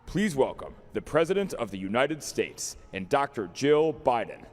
Please welcome the President of the United States and Dr. Jill Biden.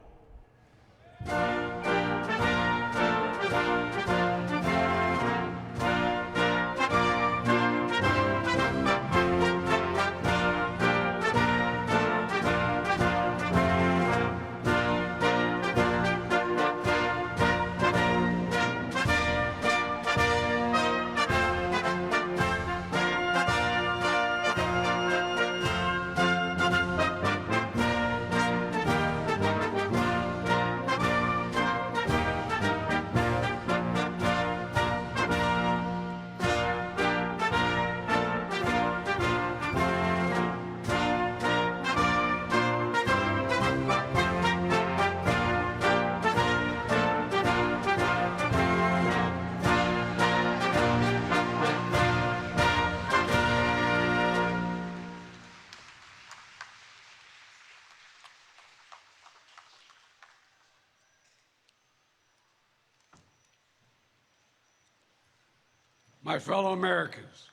My fellow Americans,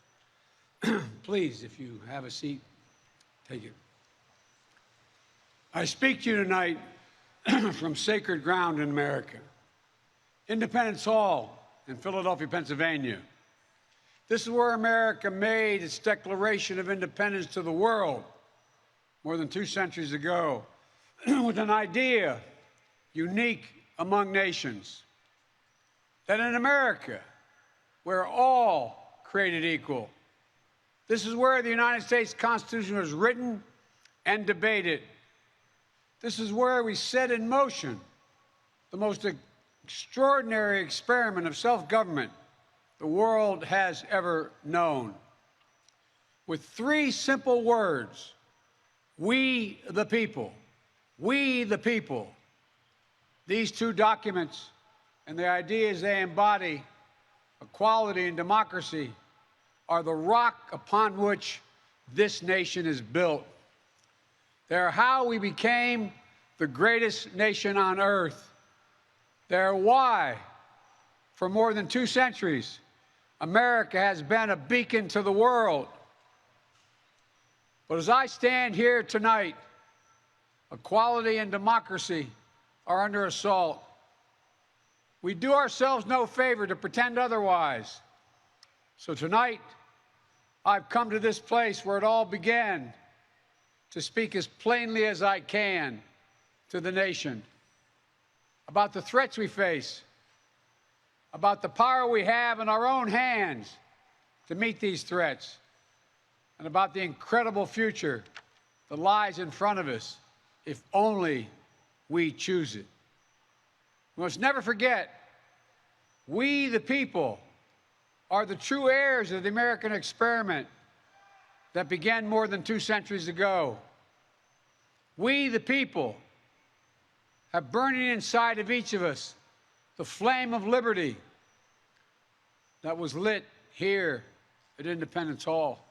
please, if you have a seat, take it. I speak to you tonight from sacred ground in America, Independence Hall in Philadelphia, Pennsylvania. This is where America made its Declaration of Independence to the world more than 2 centuries ago with an idea unique among nations, that in America, we're all created equal. This is where the United States Constitution was written and debated. This is where we set in motion the most extraordinary experiment of self-government the world has ever known. With 3 simple words: we the people, we the people. These 2 documents and the ideas they embody, equality and democracy, are the rock upon which this nation is built. They're how we became the greatest nation on earth. They're why, for more than 2 centuries, America has been a beacon to the world. But as I stand here tonight, equality and democracy are under assault. We do ourselves no favor to pretend otherwise. So tonight, I've come to this place where it all began to speak as plainly as I can to the nation about the threats we face, about the power we have in our own hands to meet these threats, and about the incredible future that lies in front of us if only we choose it. We must never forget, we the people are the true heirs of the American experiment that began more than 2 centuries ago. We the people have burning inside of each of us the flame of liberty that was lit here at Independence Hall.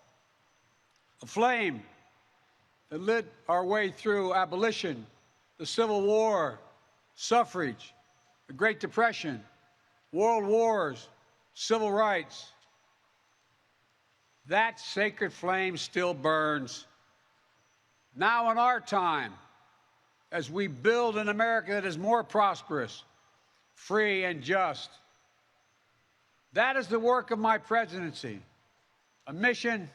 A flame that lit our way through abolition, the Civil War, suffrage, the Great Depression, world wars, civil rights. That sacred flame still burns. Now in our time, as we build an America that is more prosperous, free, and just. That is the work of my presidency, a mission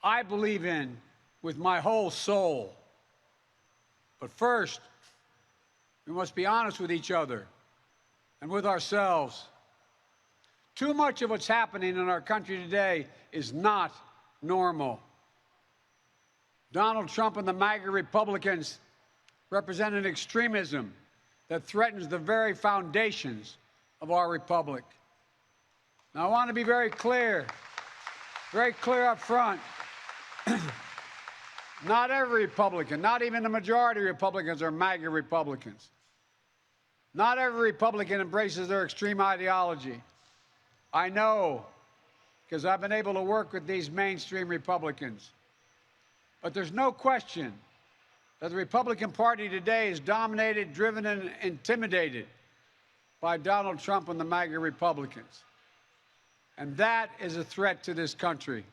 I believe in with my whole soul. But first, we must be honest with each other and with ourselves. Too much of what's happening in our country today is not normal. Donald Trump and the MAGA Republicans represent an extremism that threatens the very foundations of our republic. Now, I want to be very clear up front. Not every Republican, not even the majority of Republicans, are MAGA Republicans. Not every Republican embraces their extreme ideology. I know, because I've been able to work with these mainstream Republicans. But there's no question that the Republican Party today is dominated, driven, and intimidated by Donald Trump and the MAGA Republicans. And that is a threat to this country.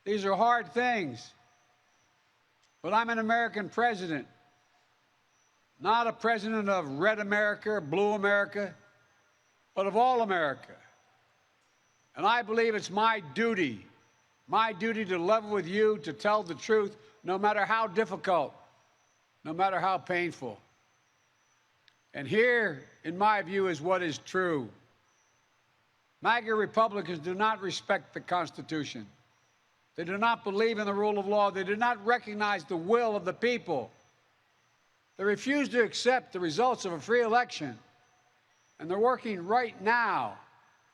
These are hard things, but I'm an American president, not a president of red America or blue America, but of all America. And I believe it's my duty to level with you, to tell the truth, no matter how difficult, no matter how painful. And here, in my view, is what is true. MAGA Republicans do not respect the Constitution. They do not believe in the rule of law. They do not recognize the will of the people. They refuse to accept the results of a free election. And they're working right now,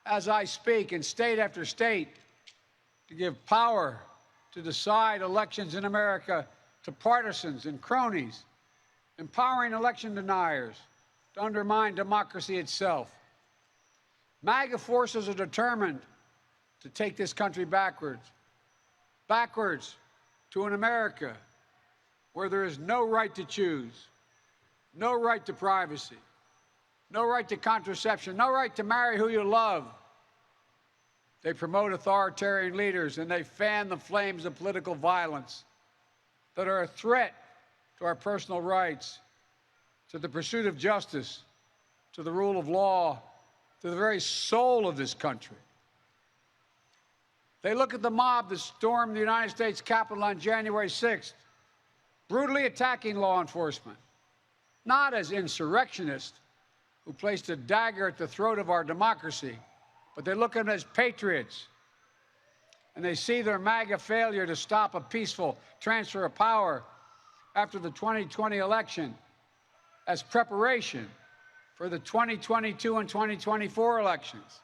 as I speak, in state after state, to give power to decide elections in America to partisans and cronies, empowering election deniers to undermine democracy itself. MAGA forces are determined to take this country backwards to an America where there is no right to choose, no right to privacy, no right to contraception, no right to marry who you love. They promote authoritarian leaders, and they fan the flames of political violence that are a threat to our personal rights, to the pursuit of justice, to the rule of law, to the very soul of this country. They look at the mob that stormed the United States Capitol on January 6th, brutally attacking law enforcement, not as insurrectionists who placed a dagger at the throat of our democracy, but they look at them as patriots. And they see their MAGA failure to stop a peaceful transfer of power after the 2020 election as preparation for the 2022 and 2024 elections.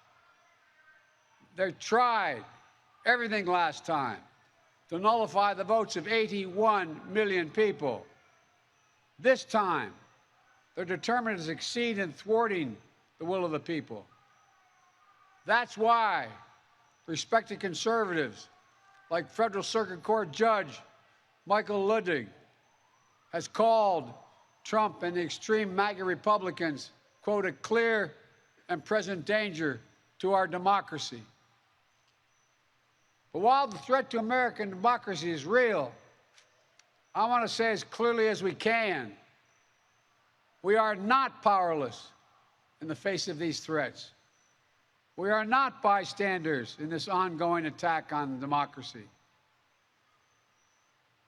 They tried everything last time to nullify the votes of 81 million people. This time, they're determined to succeed in thwarting the will of the people. That's why respected conservatives like Federal Circuit Court Judge Michael Luttig has called Trump and the extreme MAGA Republicans, quote, a clear and present danger to our democracy. But while the threat to American democracy is real, I want to say as clearly as we can, we are not powerless in the face of these threats. We are not bystanders in this ongoing attack on democracy.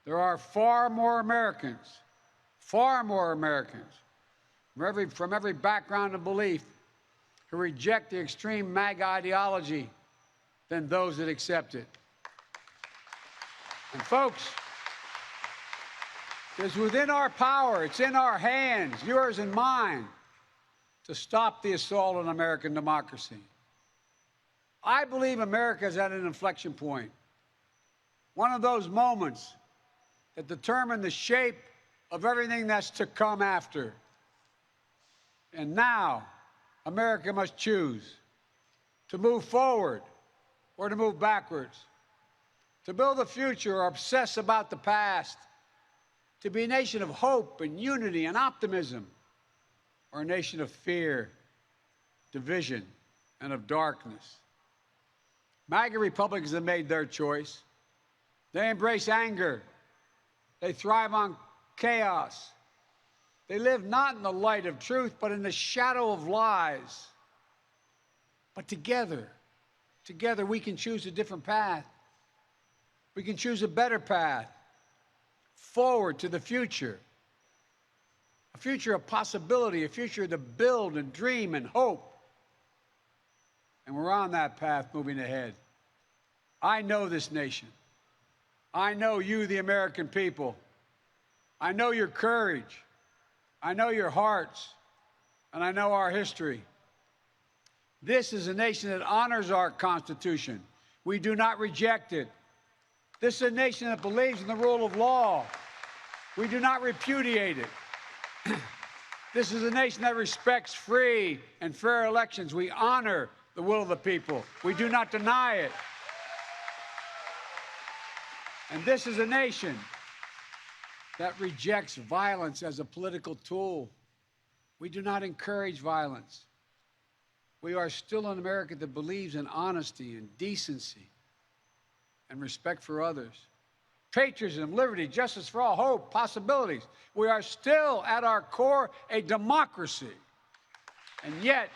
There are far more Americans from every background and belief who reject the extreme MAGA ideology than those that accept it. And folks, it's within our power, it's in our hands, yours and mine, to stop the assault on American democracy. I believe America is at an inflection point, one of those moments that determine the shape of everything that's to come after. And now, America must choose to move forward or to move backwards, to build a future or obsess about the past, to be a nation of hope and unity and optimism, or a nation of fear, division, and of darkness. MAGA Republicans have made their choice. They embrace anger. They thrive on chaos. They live not in the light of truth, but in the shadow of lies. But together we can choose a different path. We can choose a better path forward to the future. A future of possibility, a future to build and dream and hope. And we're on that path moving ahead. I know this nation. I know you, the American people. I know your courage. I know your hearts. And I know our history. This is a nation that honors our Constitution. We do not reject it. This is a nation that believes in the rule of law. We do not repudiate it. This is a nation that respects free and fair elections. We honor the will of the people. We do not deny it. And this is a nation that rejects violence as a political tool. We do not encourage violence. We are still an America that believes in honesty and decency and respect for others. Patriotism, liberty, justice for all, hope, possibilities. We are still, at our core, a democracy. And yet,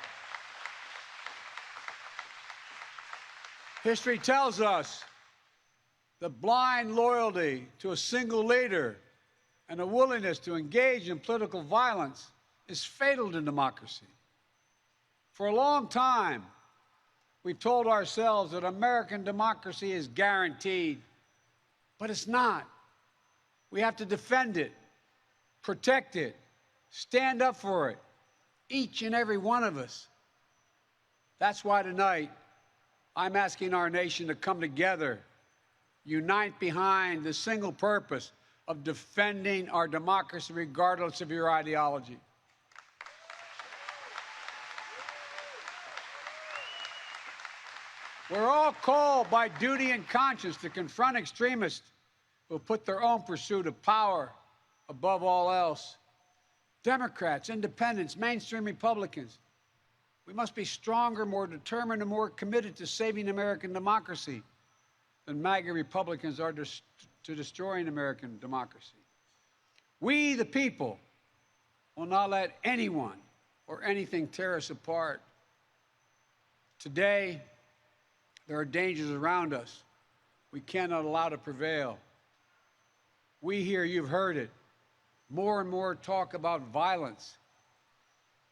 history tells us the blind loyalty to a single leader and a willingness to engage in political violence is fatal to democracy. For a long time, we've told ourselves that American democracy is guaranteed, but it's not. We have to defend it, protect it, stand up for it, each and every one of us. That's why tonight I'm asking our nation to come together, unite behind the single purpose of defending our democracy regardless of your ideology. We're all called by duty and conscience to confront extremists who put their own pursuit of power above all else. Democrats, independents, mainstream Republicans, we must be stronger, more determined, and more committed to saving American democracy than MAGA Republicans are to destroying American democracy. We, the people, will not let anyone or anything tear us apart. Today, there are dangers around us we cannot allow to prevail. We hear, you've heard it, more and more talk about violence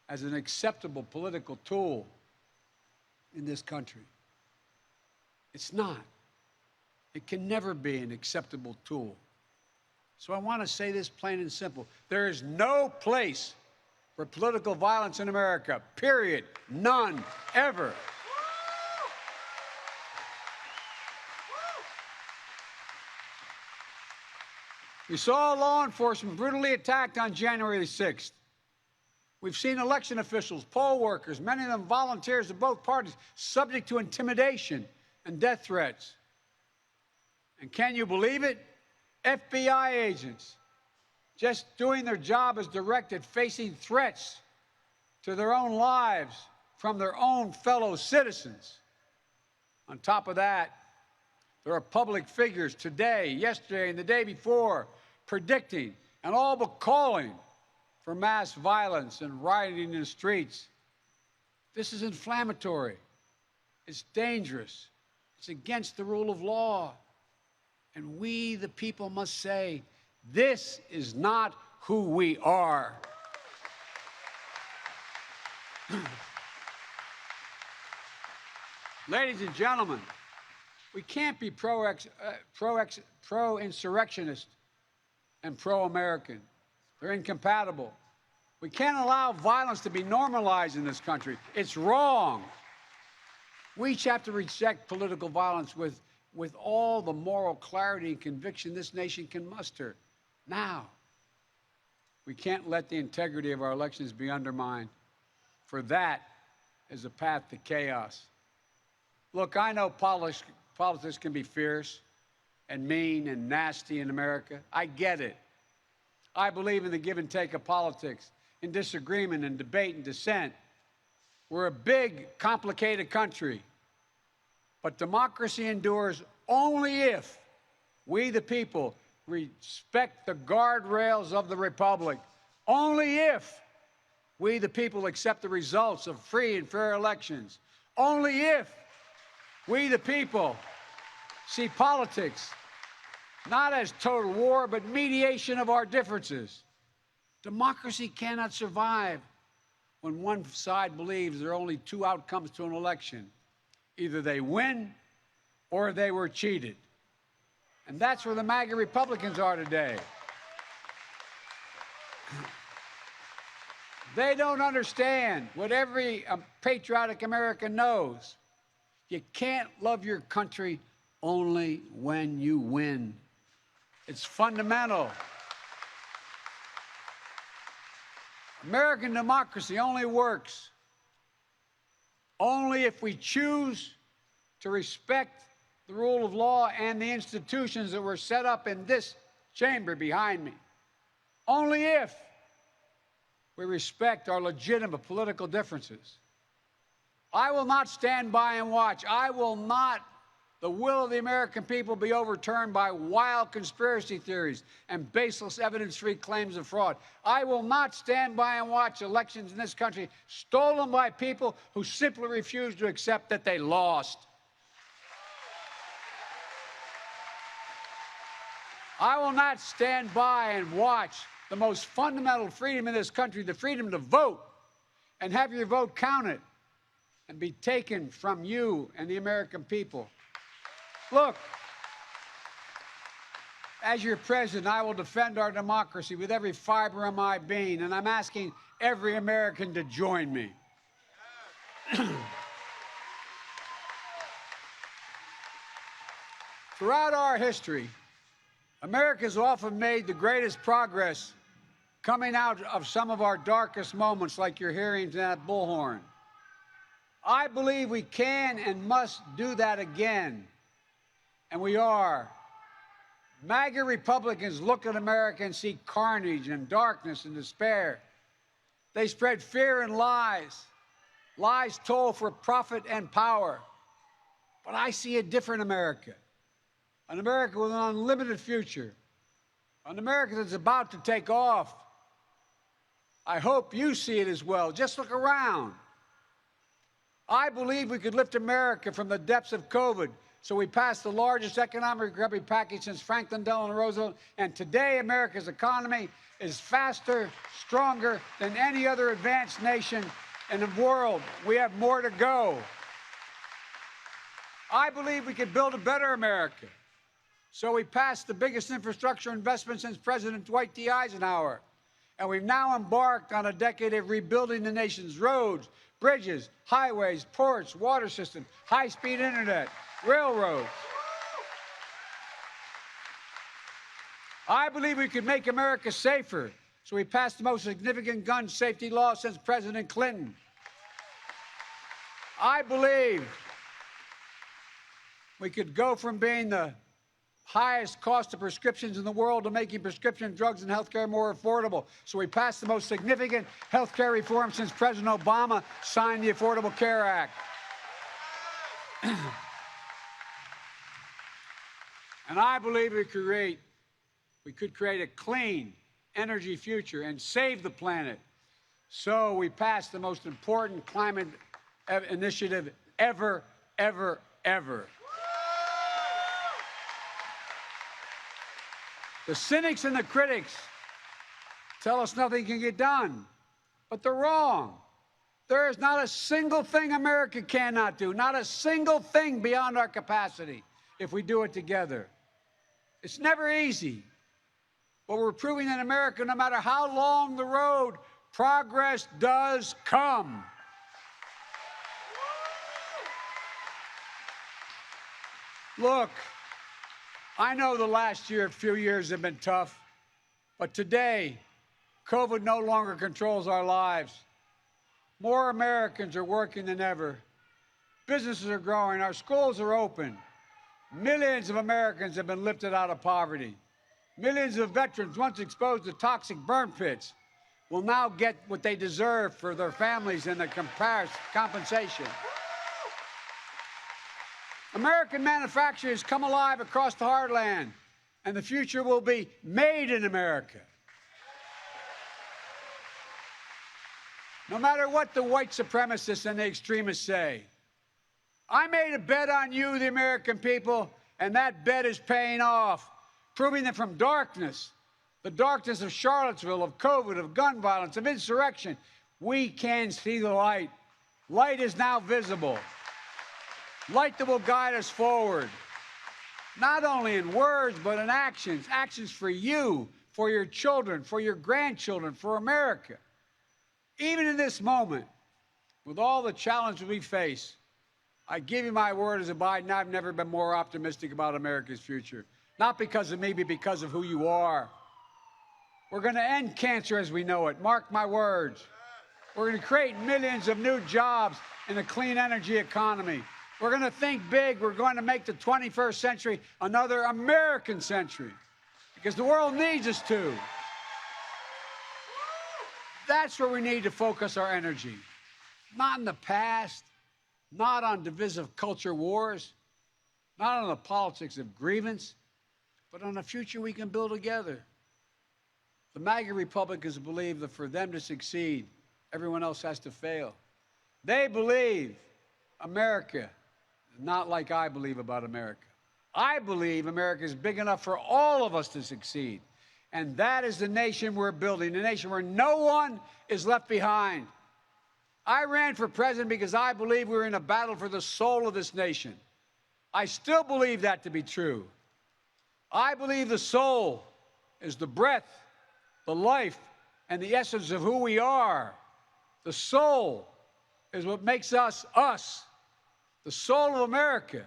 as an acceptable political tool in this country. It's not. It can never be an acceptable tool. So I want to say this plain and simple. There is no place for political violence in America, period. None, ever. We saw law enforcement brutally attacked on January the 6th. We've seen election officials, poll workers, many of them volunteers of both parties, subject to intimidation and death threats. And can you believe it? FBI agents, just doing their job as directed, facing threats to their own lives from their own fellow citizens. On top of that, there are public figures today, yesterday, and the day before predicting and all but calling for mass violence and rioting in the streets. This is inflammatory. It's dangerous. It's against the rule of law. And we, the people, must say, this is not who we are. Ladies and gentlemen, we can't be pro-insurrectionist and pro-American. They're incompatible. We can't allow violence to be normalized in this country. It's wrong. We each have to reject political violence with all the moral clarity and conviction this nation can muster. Now, we can't let the integrity of our elections be undermined, for that is a path to chaos. Look, I know politics can be fierce and mean and nasty in America. I get it. I believe in the give and take of politics, in disagreement and debate and dissent. We're a big, complicated country. But democracy endures only if we, the people, respect the guardrails of the republic. Only if we, the people, accept the results of free and fair elections. Only if we, the people, see politics not as total war, but mediation of our differences. Democracy cannot survive when one side believes there are only two outcomes to an election. Either they win or they were cheated. And that's where the MAGA Republicans are today. They don't understand what every patriotic American knows. You can't love your country only when you win. It's fundamental. American democracy only works only if we choose to respect the rule of law and the institutions that were set up in this chamber behind me. only if we respect our legitimate political differences. I will not stand by and watch. I will not the will of the American people be overturned by wild conspiracy theories and baseless evidence-free claims of fraud. I will not stand by and watch elections in this country stolen by people who simply refuse to accept that they lost. I will not stand by and watch the most fundamental freedom in this country, the freedom to vote, and have your vote counted and be taken from you and the American people. Look, as your president, I will defend our democracy with every fiber of my being, and I'm asking every American to join me. Throughout our history, America has often made the greatest progress coming out of some of our darkest moments, like your hearings in that bullhorn. I believe we can and must do that again. And we are. MAGA Republicans look at America and see carnage and darkness and despair. They spread fear and lies. Lies told for profit and power. But I see a different America. An America with an unlimited future. An America that's about to take off. I hope you see it as well. Just look around. I believe we could lift America from the depths of COVID. So we passed the largest economic recovery package since Franklin Delano Roosevelt, and today America's economy is faster, stronger than any other advanced nation in the world. We have more to go. I believe we could build a better America. So we passed the biggest infrastructure investment since President Dwight D. Eisenhower, and we've now embarked on a decade of rebuilding the nation's roads, bridges, highways, ports, water systems, high-speed internet, railroads. I believe we could make America safer, so we passed the most significant gun safety law since President Clinton. I believe we could go from being the highest cost of prescriptions in the world to making prescription drugs and health care more affordable. So we passed the most significant health care reform since President Obama signed the Affordable Care Act. And I believe we could create a clean energy future and save the planet. So we passed the most important climate initiative ever, ever, ever. The cynics and the critics tell us nothing can get done, but they're wrong. There is not a single thing America cannot do, not a single thing beyond our capacity if we do it together. It's never easy, but we're proving in America, no matter how long the road, progress does come. Look, I know the last few years have been tough, but today, COVID no longer controls our lives. More Americans are working than ever. Businesses are growing. Our schools are open. Millions of Americans have been lifted out of poverty. Millions of veterans once exposed to toxic burn pits will now get what they deserve for their families and their compensation. American manufacturers come alive across the heartland, and the future will be made in America. No matter what the white supremacists and the extremists say, I made a bet on you, the American people, and that bet is paying off, proving that from darkness, the darkness of Charlottesville, of COVID, of gun violence, of insurrection, we can see the light. Light is now visible. Light that will guide us forward, not only in words, but in actions. Actions for you, for your children, for your grandchildren, for America. Even in this moment, with all the challenges we face, I give you my word as a Biden, I've never been more optimistic about America's future. Not because of me, but because of who you are. We're going to end cancer as we know it. Mark my words. We're going to create millions of new jobs in a clean energy economy. We're going to think big. We're going to make the 21st century another American century, because the world needs us to. That's where we need to focus our energy. Not in the past, not on divisive culture wars, not on the politics of grievance, but on a future we can build together. The MAGA Republicans believe that for them to succeed, everyone else has to fail. They believe America, not like I believe about America. I believe America is big enough for all of us to succeed. And that is the nation we're building, a nation where no one is left behind. I ran for president because I believe we're in a battle for the soul of this nation. I still believe that to be true. I believe the soul is the breath, the life, and the essence of who we are. The soul is what makes us, us. The soul of America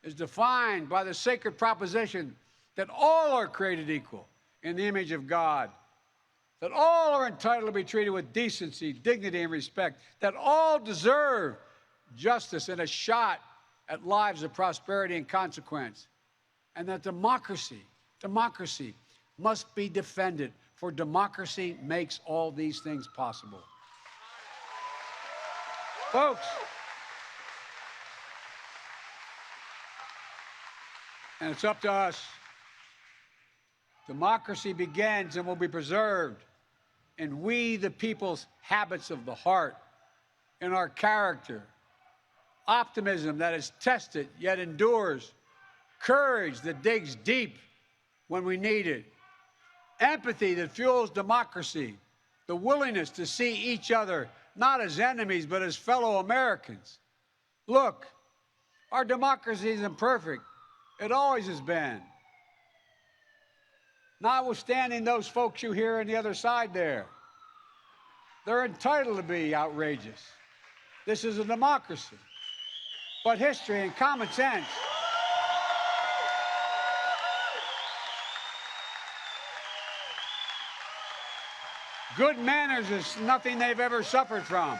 is defined by the sacred proposition that all are created equal in the image of God, that all are entitled to be treated with decency, dignity, and respect, that all deserve justice and a shot at lives of prosperity and consequence, and that democracy must be defended, for democracy makes all these things possible. Folks, and it's up to us. Democracy begins and will be preserved in we, the people's habits of the heart, in our character, optimism that is tested yet endures, courage that digs deep when we need it, empathy that fuels democracy, the willingness to see each other not as enemies but as fellow Americans. Look, our democracy isn't perfect. It always has been. Notwithstanding those folks you hear on the other side there. They're entitled to be outrageous. This is a democracy. But history and common sense good manners is nothing they've ever suffered from.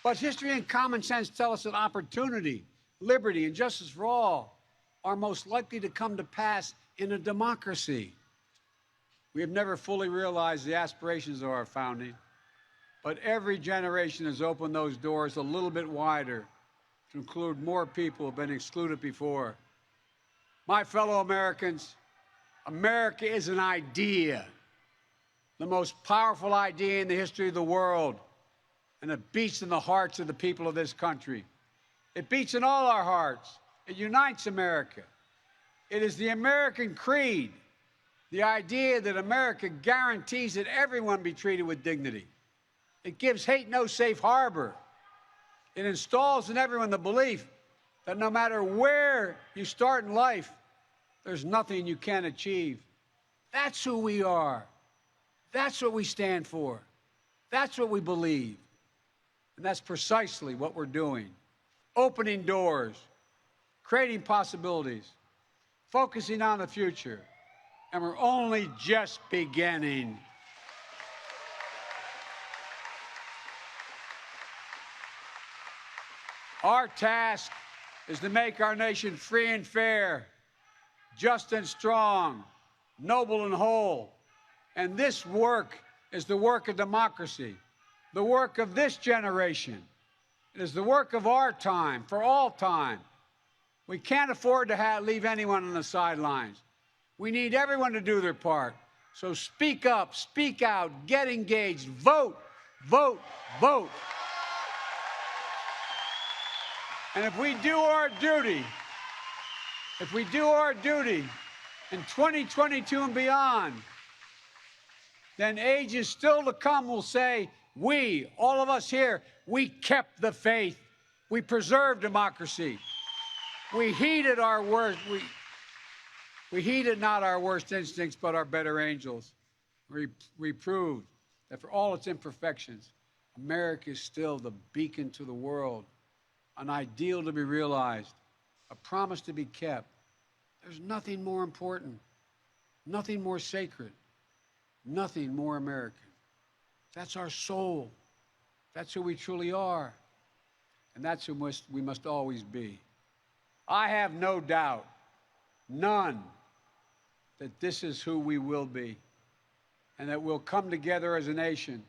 But history and common sense tell us that opportunity, liberty, and justice for all are most likely to come to pass in a democracy. We have never fully realized the aspirations of our founding, but every generation has opened those doors a little bit wider to include more people who have been excluded before. My fellow Americans, America is an idea, the most powerful idea in the history of the world, and it beats in the hearts of the people of this country. It beats in all our hearts. It unites America. It is the American creed, the idea that America guarantees that everyone be treated with dignity. It gives hate no safe harbor. It installs in everyone the belief that no matter where you start in life, there's nothing you can't achieve. That's who we are. That's what we stand for. That's what we believe. And that's precisely what we're doing. Opening doors, creating possibilities, focusing on the future. And we're only just beginning. Our task is to make our nation free and fair, just and strong, noble and whole. And this work is the work of democracy, the work of this generation. It is the work of our time, for all time. We can't afford to leave anyone on the sidelines. We need everyone to do their part. So speak up, speak out, get engaged, vote, vote, vote. And if we do our duty in 2022 and beyond, then ages still to come will say, we, all of us here, we kept the faith. We preserved democracy. We heeded our worst. We heeded not our worst instincts, but our better angels. We proved that for all its imperfections, America is still the beacon to the world, an ideal to be realized, a promise to be kept. There's nothing more important, nothing more sacred, nothing more American. That's our soul. That's who we truly are. And that's who we must always be. I have no doubt, none, that this is who we will be, and that we'll come together as a nation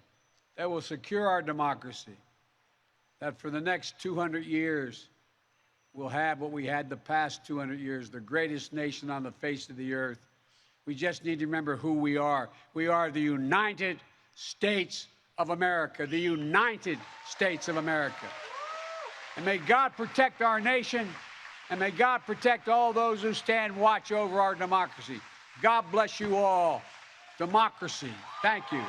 that will secure our democracy, that for the next 200 years, we'll have what we had the past 200 years, the greatest nation on the face of the earth. We just need to remember who we are. We are the United States of America, the United States of America. And may God protect our nation, and may God protect all those who stand watch over our democracy. God bless you all. Democracy. Thank you.